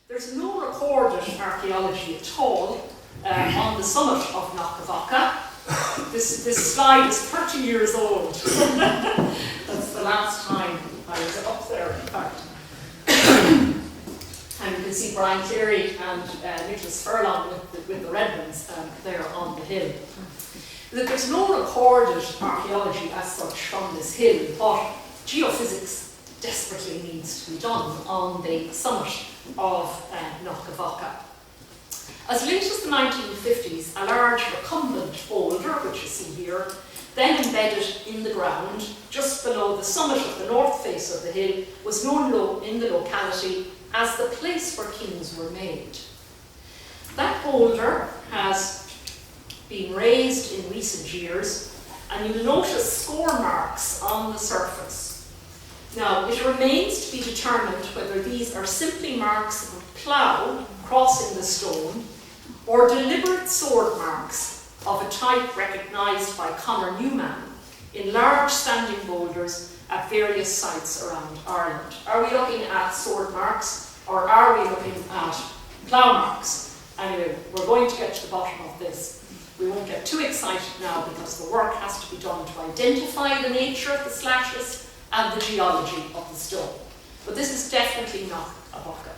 There's no recorded archaeology at all on the summit of Knockavocca. This slide is 30 years old. That's the last time I was up there, in fact. And you can see Brian Cleary and Nicholas Furlong with the red ones there on the hill. There's no recorded archaeology as such from this hill, but geophysics desperately needs to be done on the summit of Knockavocca. As late as the 1950s, a large recumbent boulder, which you see here, then embedded in the ground just below the summit of the north face of the hill, was known in the locality as the place where kings were made. That boulder has been raised in recent years, and you'll notice score marks on the surface. Now, it remains to be determined whether these are simply marks of a plough crossing the stone, or deliberate sword marks of a type recognised by Conor Newman in large standing boulders at various sites around Ireland. Are we looking at sword marks, or are we looking at plough marks? Anyway, we're going to get to the bottom of this. We won't get too excited now because the work has to be done to identify the nature of the slashes and the geology of the stone. But this is definitely not a Knockavocca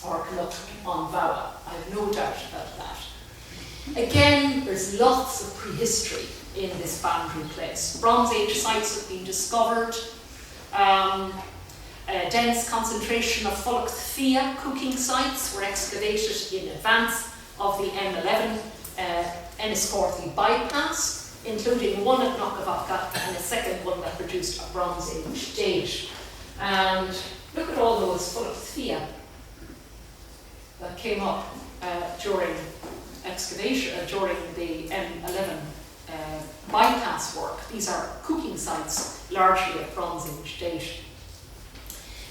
or Knockavocca. I have no doubt about that. Again, there's lots of prehistory in this boundary place. Bronze Age sites have been discovered. A dense concentration of fualadh cooking sites were excavated in advance of the M11 Enniscorthy bypass, including one at Knockavocca and a second one that produced a Bronze Age date. And look at all those fualadh that came up during excavation, during the M11 bypass work. These are cooking sites, largely of Bronze Age date.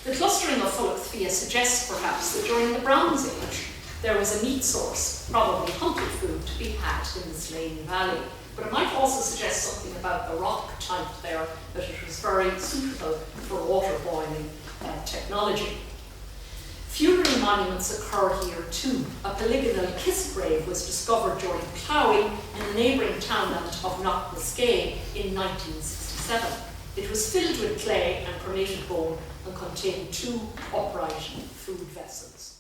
The clustering of fualadh suggests perhaps that during the Bronze Age there was a meat source, probably hunted food, to be had in the Slane Valley. But it might also suggest something about the rock type there, that it was very suitable for water boiling technology. Funeral monuments occur here too. A polygonal kiss grave was discovered during ploughing in the neighbouring townland of Knockavocca in 1967. It was filled with clay and cremated bone and contained 2 upright food vessels.